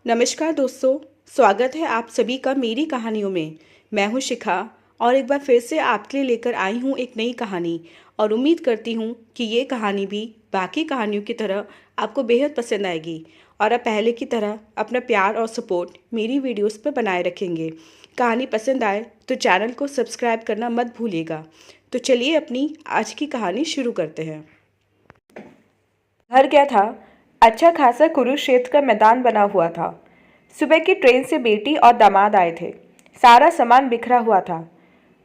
नमस्कार दोस्तों। स्वागत है आप सभी का मेरी कहानियों में। मैं हूं शिखा और एक बार फिर से आपके लिए लेकर आई हूं एक नई कहानी और उम्मीद करती हूं कि ये कहानी भी बाकी कहानियों की तरह आपको बेहद पसंद आएगी और आप पहले की तरह अपना प्यार और सपोर्ट मेरी वीडियोस पर बनाए रखेंगे। कहानी पसंद आए तो चैनल को सब्सक्राइब करना मत भूलिएगा। तो चलिए अपनी आज की कहानी शुरू करते हैं। घर क्या था, अच्छा खासा कुरुक्षेत्र का मैदान बना हुआ था। सुबह की ट्रेन से बेटी और दामाद आए थे। सारा सामान बिखरा हुआ था।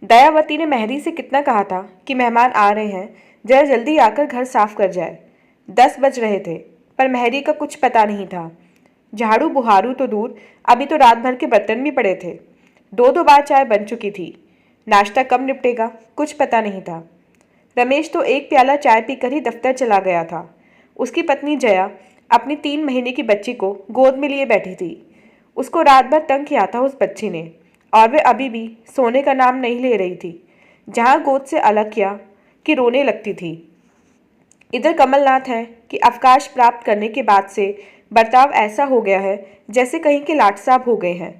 दयावती ने मेहरी से कितना कहा था कि मेहमान आ रहे हैं, जरा जल्दी आकर घर साफ कर जाए। 10 बज रहे थे पर मेहरी का कुछ पता नहीं था। झाड़ू बुहारू तो दूर, अभी तो रात भर के बर्तन भी पड़े थे। 2-2 बार चाय बन चुकी थी। नाश्ता कब निपटेगा कुछ पता नहीं था। रमेश तो एक प्याला चाय पीकर ही दफ्तर चला गया था। उसकी पत्नी जया अपनी 3 महीने की बच्ची को गोद में लिए बैठी थी। उसको रात भर तंग किया था उस बच्ची ने और वे अभी भी सोने का नाम नहीं ले रही थी। जहाँ गोद से अलग किया कि रोने लगती थी। इधर कमलनाथ है कि अवकाश प्राप्त करने के बाद से बर्ताव ऐसा हो गया है जैसे कहीं के लाट साहब हो गए हैं।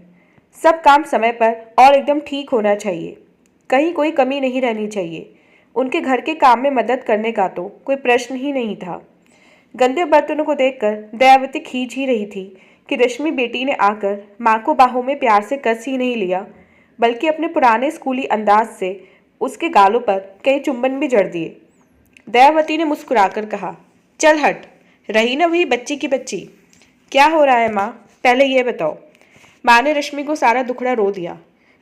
सब काम समय पर और एकदम ठीक होना चाहिए, कहीं कोई कमी नहीं रहनी चाहिए। उनके घर के काम में मदद करने का तो कोई प्रश्न ही नहीं था। गंदे बर्तनों को देखकर दयावती खींच ही रही थी कि रश्मि बेटी ने आकर माँ को बाहों में प्यार से कस ही नहीं लिया, बल्कि अपने पुराने स्कूली अंदाज से उसके गालों पर कई चुंबन भी जड़ दिए। दयावती ने मुस्कुराकर कहा, चल हट, रही ना वही बच्ची की बच्ची। क्या हो रहा है माँ, पहले ये बताओ। माँ ने रश्मि को सारा दुखड़ा रो दिया।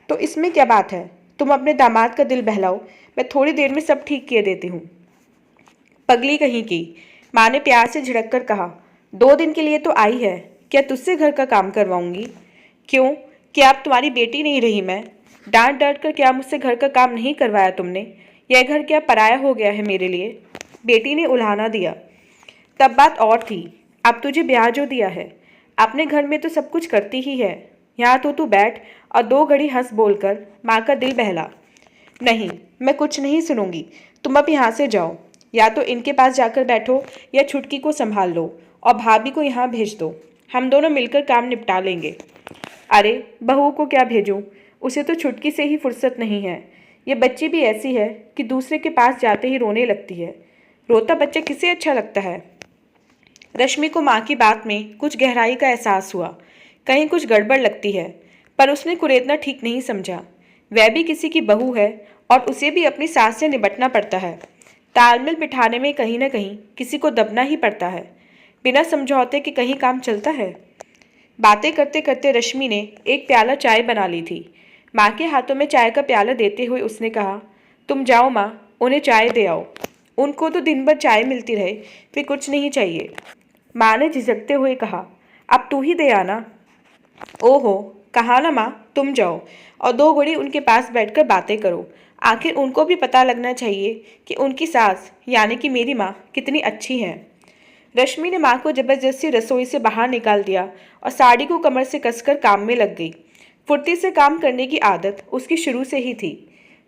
तो इसमें क्या बात है, तुम अपने दामाद का दिल बहलाओ, मैं थोड़ी देर में सब ठीक किए देती हूँ। पगली कहीं की, माँ ने प्यार से झिड़क कर कहा। 2 दिन के लिए तो आई है, क्या तुझसे घर का काम करवाऊंगी? क्यों, क्या अब तुम्हारी बेटी नहीं रही मैं? डांट डांट कर क्या मुझसे घर का काम नहीं करवाया तुमने? यह घर क्या पराया हो गया है मेरे लिए? बेटी ने उल्हाना दिया। तब बात और थी, अब तुझे ब्याह जो दिया है, अपने घर में तो सब कुछ करती ही है। यहाँ तो तू बैठ और 2 घड़ी हंस बोलकर माँ का दिल बहला। नहीं, मैं कुछ नहीं सुनूंगी, तुम अब यहाँ से जाओ। या तो इनके पास जाकर बैठो या छुटकी को संभाल लो और भाभी को यहाँ भेज दो। हम दोनों मिलकर काम निपटा लेंगे। अरे बहू को क्या भेजूं, उसे तो छुटकी से ही फुर्सत नहीं है। ये बच्ची भी ऐसी है कि दूसरे के पास जाते ही रोने लगती है। रोता बच्चा किसे अच्छा लगता है? रश्मि को माँ की बात में कुछ गहराई का एहसास हुआ। कहीं कुछ गड़बड़ लगती है, पर उसने कुरेदना ठीक नहीं समझा। वह भी किसी की बहू है और उसे भी अपनी सास से निपटना पड़ता है। तालमेल बिठाने में कहीं न कहीं किसी को दबना ही पड़ता है। बिना समझौते के कहीं काम चलता है? बातें करते करते रश्मि ने एक प्याला चाय बना ली थी। माँ के हाथों में चाय का प्याला देते हुए उसने कहा, तुम जाओ माँ, उन्हें चाय दे आओ। उनको तो दिन भर चाय मिलती रहे, फिर कुछ नहीं चाहिए। माँ ने झिझकते हुए कहा, अब तू ही दे आना। ओहो, कहा ना माँ, तुम जाओ और 2 घड़ी उनके पास बैठकर बातें करो। आखिर उनको भी पता लगना चाहिए कि उनकी सास यानी कि मेरी माँ कितनी अच्छी है। रश्मि ने माँ को जबरदस्ती रसोई से बाहर निकाल दिया और साड़ी को कमर से कसकर काम में लग गई। फुर्ती से काम करने की आदत उसकी शुरू से ही थी।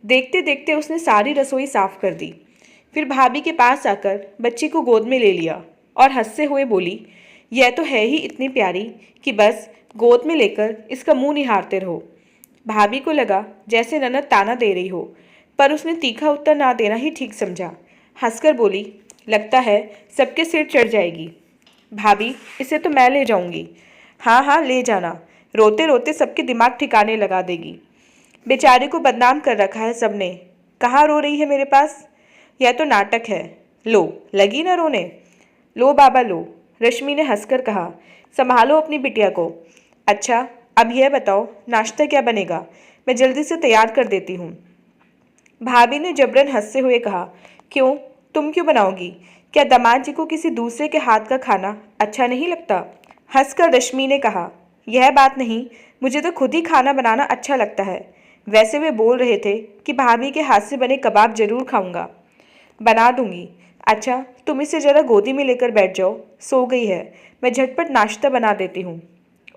देखते देखते उसने सारी रसोई साफ कर दी। फिर भाभी के पास आकर बच्ची को गोद में ले लिया और हंसते हुए बोली, यह तो है ही इतनी प्यारी कि बस गोद में लेकर इसका मुंह निहारते रहो। भाभी को लगा जैसे ननद ताना दे रही हो, पर उसने तीखा उत्तर ना देना ही ठीक समझा। हंसकर बोली, लगता है सबके सिर चढ़ जाएगी। भाभी, इसे तो मैं ले जाऊंगी। हाँ हाँ, ले जाना, रोते रोते सबके दिमाग ठिकाने लगा देगी। बेचारे को बदनाम कर रखा है सबने। कहाँ रो रही है मेरे पास? यह तो नाटक है। लो, लगी ना रोने? लो बाबा लो, रश्मि ने हंसकर कहा। संभालो अपनी बिटिया को। अच्छा, अब यह बताओ नाश्ता क्या बनेगा? मैं जल्दी से तैयार कर देती हूँ। भाभी ने जबरन हंसते हुए कहा, क्यों, तुम क्यों बनाओगी? क्या दामाद जी को किसी दूसरे के हाथ का खाना अच्छा नहीं लगता? हंसकर रश्मि ने कहा, यह बात नहीं, मुझे तो खुद ही खाना बनाना अच्छा लगता है। वैसे वे बोल रहे थे कि भाभी के हाथ से बने कबाब जरूर खाऊंगा। बना दूंगी। अच्छा, तुम इसे जरा गोदी में लेकर बैठ जाओ, सो गई है। मैं झटपट नाश्ता बना देती हूँ।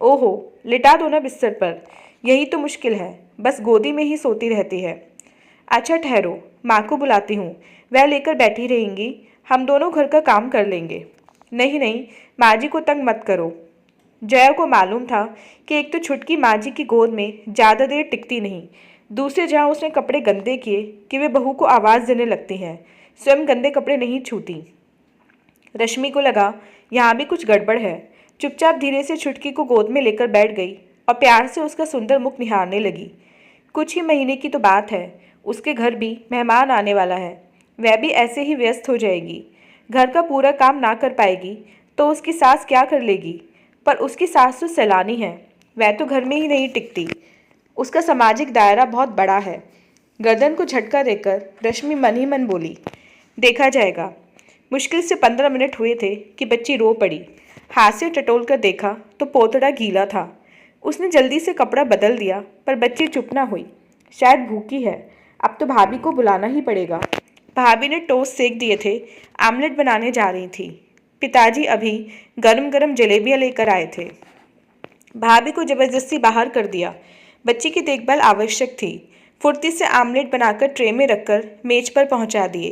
ओहो, लिटा दो ना बिस्तर पर, यही तो मुश्किल है, बस गोदी में ही सोती रहती है। अच्छा ठहरो, माँ को बुलाती हूँ, वह लेकर बैठी रहेंगी, हम दोनों घर का काम कर लेंगे। नहीं नहीं, माँ जी को तंग मत करो। जया को मालूम था कि एक तो छुटकी माँ जी की गोद में ज़्यादा देर टिकती नहीं, दूसरे जहाँ उसने कपड़े गंदे किए कि वे बहू को आवाज़ देने लगती हैं, स्वयं गंदे कपड़े नहीं छूती। रश्मि को लगा यहाँ भी कुछ गड़बड़ है। चुपचाप धीरे से छुटकी को गोद में लेकर बैठ गई और प्यार से उसका सुंदर मुख निहारने लगी। कुछ ही महीने की तो बात है, उसके घर भी मेहमान आने वाला है। वह भी ऐसे ही व्यस्त हो जाएगी, घर का पूरा काम ना कर पाएगी तो उसकी सास क्या कर लेगी। पर उसकी सास तो सैलानी है, वह तो घर में ही नहीं टिकती। उसका सामाजिक दायरा बहुत बड़ा है। गर्दन को झटका देकर रश्मि मन ही मन बोली, देखा जाएगा। मुश्किल से 15 मिनट हुए थे कि बच्ची रो पड़ी। हाथ से टटोल कर देखा तो पोतड़ा गीला था। उसने जल्दी से कपड़ा बदल दिया, पर बच्ची चुप ना हुई। शायद भूखी है, अब तो भाभी को बुलाना ही पड़ेगा। भाभी ने टोस्ट सेक दिए थे, आमलेट बनाने जा रही थी। पिताजी अभी गरम गरम जलेबियाँ लेकर आए थे। भाभी को जबरदस्ती बाहर कर दिया। बच्ची की देखभाल आवश्यक थी। फुर्ती से आमलेट बनाकर ट्रे में रखकर मेज पर पहुंचा दिए।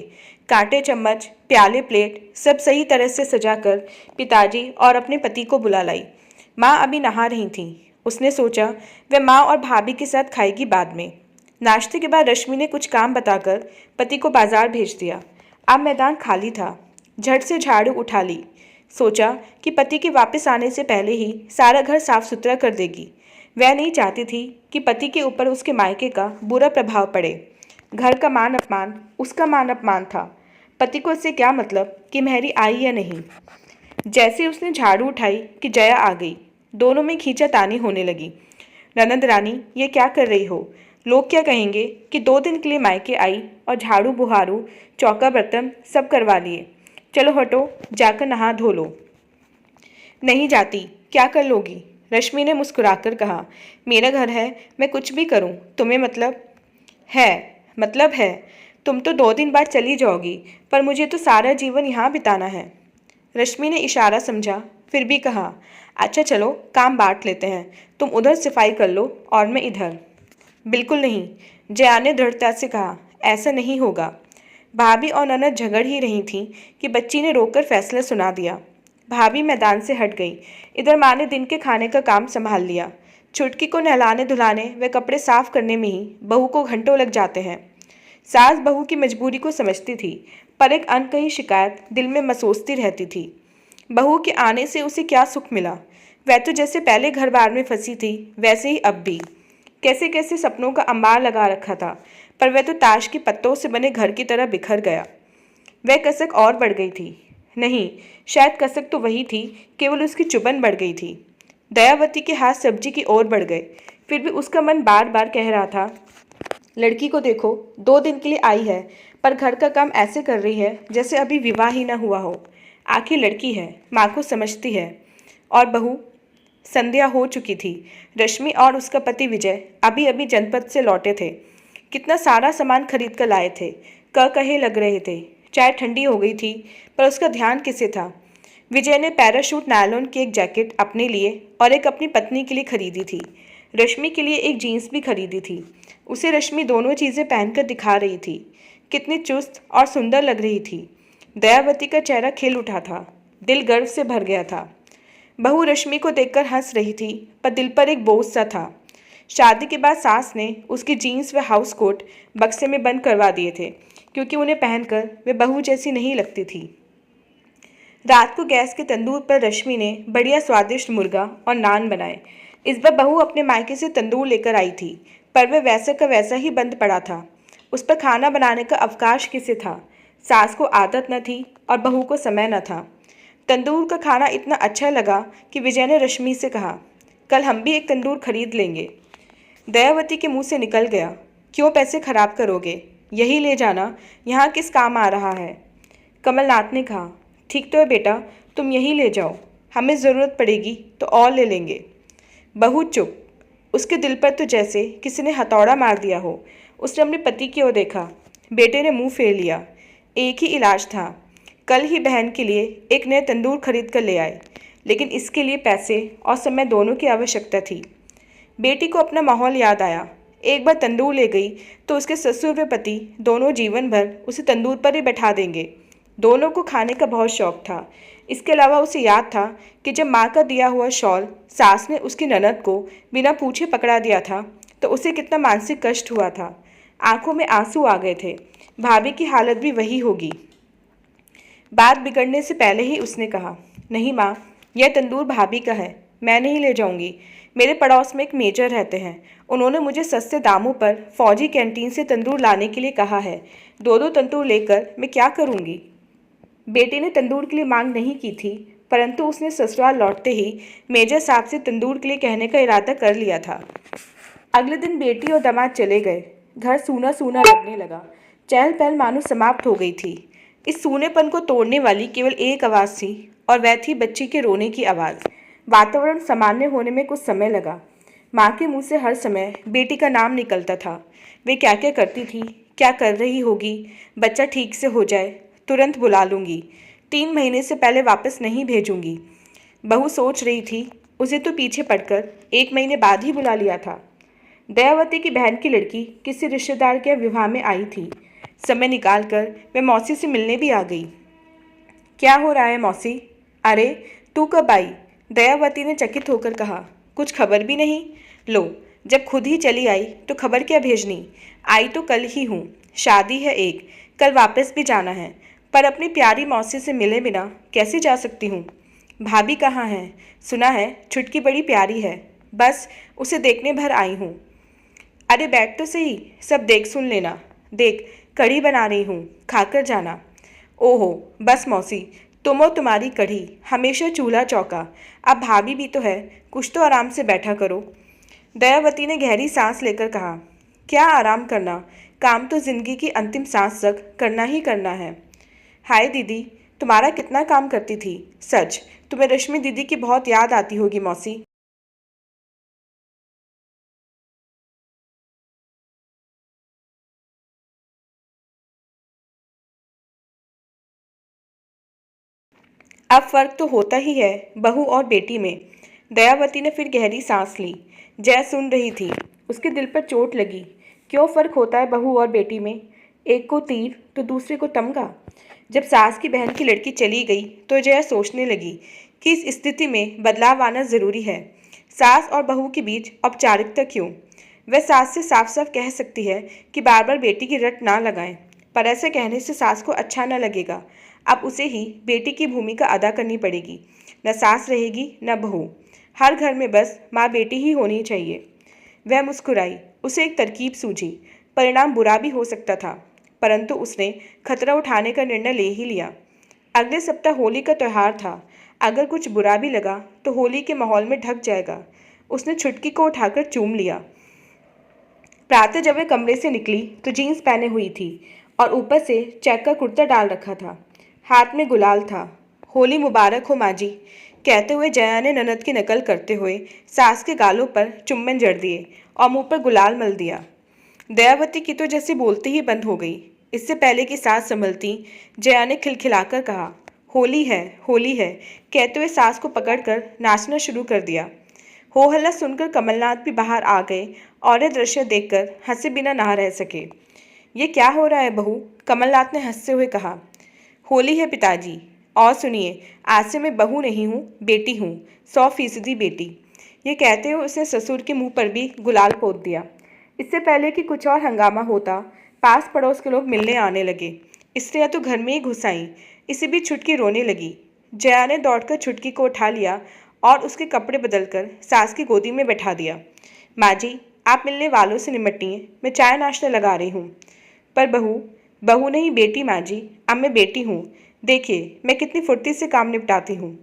कांटे, चम्मच, प्याले, प्लेट सब सही तरह से सजाकर पिताजी और अपने पति को बुला लाई। माँ अभी नहा रही थीं। उसने सोचा वह माँ और भाभी के साथ खाएगी बाद में। नाश्ते के बाद रश्मि ने कुछ काम बताकर पति को बाजार भेज दिया। अब मैदान खाली था। झट से झाड़ू उठा ली। सोचा कि पति के वापस आने से पहले ही सारा घर साफ सुथरा कर देगी। वह नहीं चाहती थी कि पति के ऊपर उसके मायके का बुरा प्रभाव पड़े। घर का मान अपमान उसका मान अपमान था। पति को इससे क्या मतलब कि मेहरी आई या नहीं। जैसे उसने झाड़ू उठाई कि जया आ गई। दोनों में खींचातानी होने लगी। ननद रानी, ये क्या कर रही हो? लोग क्या कहेंगे कि 2 दिन के लिए मायके आई और झाड़ू बुहारू चौका बर्तन सब करवा लिए। चलो हटो, जाकर नहा धो लो। नहीं जाती, क्या कर लोगी? रश्मि ने मुस्कुराकर कहा, मेरा घर है, मैं कुछ भी करूं, तुम्हें मतलब है। तुम तो 2 दिन बाद चली जाओगी, पर मुझे तो सारा जीवन यहाँ बिताना है। रश्मि ने इशारा समझा, फिर भी कहा, अच्छा चलो काम बांट लेते हैं, तुम उधर सफाई कर लो और मैं इधर। बिल्कुल नहीं, जया ने दृढ़ता से कहा, ऐसा नहीं होगा। भाभी और ननद झगड़ ही रही थीं कि बच्ची ने रोककर फैसला सुना दिया। भाभी मैदान से हट गई। इधर माँ ने दिन के खाने का काम संभाल लिया। छुटकी को नहलाने धुलाने व कपड़े साफ करने में ही बहू को घंटों लग जाते हैं। सास बहू की मजबूरी को समझती थी, पर एक अनकही शिकायत दिल में मसोसती रहती थी। बहू के आने से उसे क्या सुख मिला? वह तो जैसे पहले घर बार में फंसी थी, वैसे ही अब भी। कैसे कैसे सपनों का अंबार लगा रखा था, पर वह तो ताश के पत्तों से बने घर की तरह बिखर गया। वह कसक और बढ़ गई थी। नहीं, शायद कसक तो वही थी, केवल उसकी चुभन बढ़ गई थी। दयावती के हाथ सब्जी की ओर बढ़ गए, फिर भी उसका मन बार बार कह रहा था, लड़की को देखो, 2 दिन के लिए आई है, पर घर का काम ऐसे कर रही है जैसे अभी विवाह ही न हुआ हो। आखिर लड़की है, माँ को समझती है। और बहू? संध्या हो चुकी थी। रश्मि और उसका पति विजय अभी अभी जनपद से लौटे थे। कितना सारा सामान खरीद कर लाए थे। कहे लग रहे थे। चाय ठंडी हो गई थी, पर उसका ध्यान किसे था? विजय ने पैराशूट नायलॉन की एक जैकेट अपने लिए और एक अपनी पत्नी के लिए खरीदी थी। रश्मि के लिए एक जीन्स भी खरीदी थी। उसे रश्मि दोनों चीज़ें पहनकर दिखा रही थी। कितनी चुस्त और सुंदर लग रही थी। दयावती का चेहरा खिल उठा था। दिल गर्व से भर गया था। बहू रश्मि को देखकर हंस रही थी, पर दिल पर एक बोझ सा था। शादी के बाद सास ने उसकी जीन्स व हाउस कोट बक्से में बंद करवा दिए थे, क्योंकि उन्हें पहनकर वे बहू जैसी नहीं लगती थी। रात को गैस के तंदूर पर रश्मि ने बढ़िया स्वादिष्ट मुर्गा और नान बनाए। इस बार बहू अपने मायके से तंदूर लेकर आई थी, पर वह वैसा का वैसा ही बंद पड़ा था। उस पर खाना बनाने का अवकाश किसे था? सास को आदत न थी और बहू को समय न था। तंदूर का खाना इतना अच्छा लगा कि विजय ने रश्मि से कहा, कल हम भी एक तंदूर खरीद लेंगे। दयावती के मुंह से निकल गया, क्यों पैसे खराब करोगे, यही ले जाना, यहाँ किस काम आ रहा है। कमलनाथ ने कहा, ठीक तो है बेटा, तुम यही ले जाओ, हमें ज़रूरत पड़ेगी तो और ले लेंगे। बहू चुप। उसके दिल पर तो जैसे किसी ने हथौड़ा मार दिया हो। उसने अपने पति की ओर देखा। बेटे ने मुंह फेर लिया। एक ही इलाज था, कल ही बहन के लिए एक नए तंदूर खरीद कर ले आए, लेकिन इसके लिए पैसे और समय दोनों की आवश्यकता थी। बेटी को अपना माहौल याद आया। एक बार तंदूर ले गई तो उसके ससुर व पति दोनों जीवन भर उसे तंदूर पर ही बैठा देंगे। दोनों को खाने का बहुत शौक था। इसके अलावा उसे याद था कि जब माँ का दिया हुआ शॉल सास ने उसकी ननद को बिना पूछे पकड़ा दिया था तो उसे कितना मानसिक कष्ट हुआ था। आंखों में आंसू आ गए थे। भाभी की हालत भी वही होगी। बात बिगड़ने से पहले ही उसने कहा, नहीं माँ, यह तंदूर भाभी का है, मैं नहीं ले जाऊंगी। मेरे पड़ोस में एक मेजर रहते हैं, उन्होंने मुझे सस्ते दामों पर फौजी कैंटीन से तंदूर लाने के लिए कहा है। दो दो तंदूर लेकर मैं क्या करूंगी। बेटे ने तंदूर के लिए मांग नहीं की थी, परंतु उसने ससुराल लौटते ही मेजर साहब से तंदूर के लिए कहने का इरादा कर लिया था। अगले दिन बेटी और दामाद चले गए। घर सूना सूना लगने लगा। चहल पहल मानो समाप्त हो गई थी। इस सूनेपन को तोड़ने वाली केवल एक आवाज़ थी, और वह थी बच्ची के रोने की आवाज़। वातावरण सामान्य होने में कुछ समय लगा। माँ के मुंह से हर समय बेटी का नाम निकलता था। वे क्या क्या करती थी, क्या कर रही होगी, बच्चा ठीक से हो जाए तुरंत बुला लूँगी, 3 महीने से पहले वापस नहीं भेजूंगी। बहू सोच रही थी, उसे तो पीछे पड़कर 1 महीने बाद ही बुला लिया था। दयावती की बहन की लड़की किसी रिश्तेदार के विवाह में आई थी। समय निकालकर मैं मौसी से मिलने भी आ गई। क्या हो रहा है मौसी? अरे, तू कब आई? दयावती ने चकित होकर कहा। कुछ खबर भी नहीं? लो, जब खुद ही चली आई तो खबर क्या भेजनी? आई तो कल ही हूँ। शादी है एक, कल वापस भी जाना है, पर अपनी प्यारी मौसी से मिले बिना कैसे जा सकती हूँ? भाभी कहाँ है? सुना है छुटकी बड़ी प्यारी है, बस उसे देखने भर आई हूँ। अरे बैठ तो सही, सब देख सुन लेना। देख, कढ़ी बना रही हूँ, खाकर जाना। ओहो, बस मौसी, तुम और तुम्हारी कढ़ी, हमेशा चूल्हा चौका। अब भाभी भी तो है, कुछ तो आराम से बैठा करो। दयावती ने गहरी सांस लेकर कहा, क्या आराम करना, काम तो जिंदगी की अंतिम सांस तक करना ही करना है। हाय दीदी, तुम्हारा कितना काम करती थी। सच, तुम्हें रश्मि दीदी की बहुत याद आती होगी मौसी। अब फर्क तो होता ही है बहू और बेटी में। दयावती ने फिर गहरी सांस ली। जय सुन रही थी। उसके दिल पर चोट लगी। क्यों फर्क होता है बहू और बेटी में? एक को तीर तो दूसरे को तमगा। जब सास की बहन की लड़की चली गई तो जया सोचने लगी कि इस स्थिति में बदलाव आना जरूरी है। सास और बहू के बीच औपचारिकता क्यों? वह सास से साफ साफ कह सकती है कि बार बार बेटी की रट ना लगाएं, पर ऐसे कहने से सास को अच्छा न लगेगा। अब उसे ही बेटी की भूमिका अदा करनी पड़ेगी। न सास रहेगी न बहू। हर घर में बस माँ बेटी ही होनी चाहिए। वह मुस्कुराई। उसे एक तरकीब सूझी। परिणाम बुरा भी हो सकता था, परंतु उसने खतरा उठाने का निर्णय ले ही लिया। अगले सप्ताह होली का त्यौहार था। अगर कुछ बुरा भी लगा तो होली के माहौल में ढक जाएगा। उसने छुटकी को उठाकर चूम लिया। प्रातः जब वह कमरे से निकली तो जीन्स पहने हुई थी और ऊपर से चेक का कुर्ता डाल रखा था। हाथ में गुलाल था। होली मुबारक हो माँ जी, कहते हुए जया ने ननद की नकल करते हुए सास के गालों पर चुम्बन जड़ दिए और मुंह पर गुलाल मल दिया। दयावती की तो जैसे बोलती ही बंद हो गई। इससे पहले कि सास संभलती, जया ने खिलखिलाकर कहा, होली है, होली है, कहते हुए सास को पकड़कर नाचना शुरू कर दिया। हो हल्ला सुनकर कमलनाथ भी बाहर आ गए और यह दृश्य देखकर हंसे बिना ना रह सके। ये क्या हो रहा है बहू? कमलनाथ ने हंसते हुए कहा। होली है पिताजी, और सुनिए, आज से मैं बहू नहीं हूँ, बेटी हूँ, 100% बेटी। ये कहते हुए उसने ससुर के मुंह पर भी गुलाल पोत दिया। इससे पहले कि कुछ और हंगामा होता, पास पड़ोस के लोग मिलने आने लगे। स्त्रियाँ तो घर में ही घुस आईं। इसी बीच छुटकी रोने लगी। जया ने दौड़कर छुटकी को उठा लिया और उसके कपड़े बदलकर सास की गोदी में बैठा दिया। माँ जी, आप मिलने वालों से निमटिए, मैं चाय नाश्ता लगा रही हूँ। पर बहू, बहू नहीं बेटी माँ जी, अब मैं बेटी हूँ। देखिए मैं कितनी फुर्ती से काम निपटाती हूँ।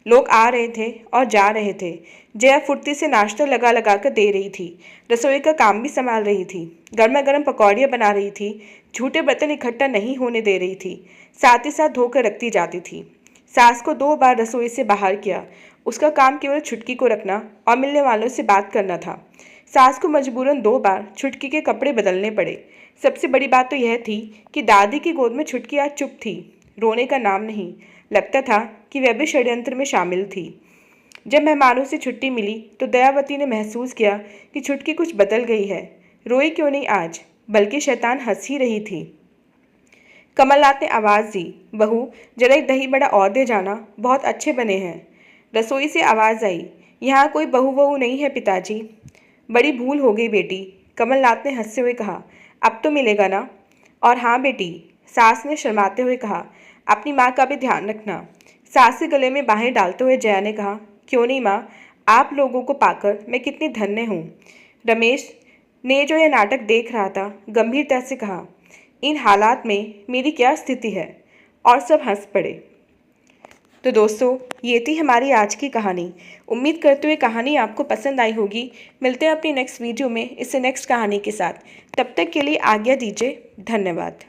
लोग आ रहे थे और जा रहे थे। जया फुर्ती से नाश्ता लगा लगा कर दे रही थी। रसोई का काम भी संभाल रही थी। गर्मा गर्म पकौड़ियाँ बना रही थी। झूठे बर्तन इकट्ठा नहीं होने दे रही थी। साथ ही साथ धोकर रखती जाती थी। सास को 2 बार रसोई से बाहर किया। उसका काम केवल छुटकी को रखना और मिलने वालों से बात करना था। सास को मजबूरन 2 बार छुटकी के कपड़े बदलने पड़े। सबसे बड़ी बात तो यह थी कि दादी की गोद में छुटकी आज चुप थी, रोने का नाम नहीं। लगता था कि वह भी षड्यंत्र में शामिल थी। जब मेहमानों से छुट्टी मिली तो दयावती ने महसूस किया कि छुटकी कुछ बदल गई है। रोई क्यों नहीं आज, बल्कि शैतान हंस ही रही थी। कमलनाथ ने आवाज़ दी, बहू जरा एक दही बड़ा और दे जाना, बहुत अच्छे बने हैं। रसोई से आवाज़ आई, यहाँ कोई बहू वहू नहीं है पिताजी। बड़ी भूल हो गई बेटी, कमलनाथ ने हंसते हुए कहा, अब तो मिलेगा ना। और हाँ बेटी, सास ने शर्माते हुए कहा, अपनी माँ का भी ध्यान रखना। सास के गले में बाहें डालते हुए जया ने कहा, क्यों नहीं माँ, आप लोगों को पाकर मैं कितनी धन्य हूँ। रमेश ने जो यह नाटक देख रहा था गंभीरता से कहा, इन हालात में मेरी क्या स्थिति है। और सब हंस पड़े। तो दोस्तों, ये थी हमारी आज की कहानी। उम्मीद करते हुए कहानी आपको पसंद आई होगी। मिलते हैं अपनी नेक्स्ट वीडियो में इससे नेक्स्ट कहानी के साथ। तब तक के लिए आज्ञा दीजिए। धन्यवाद।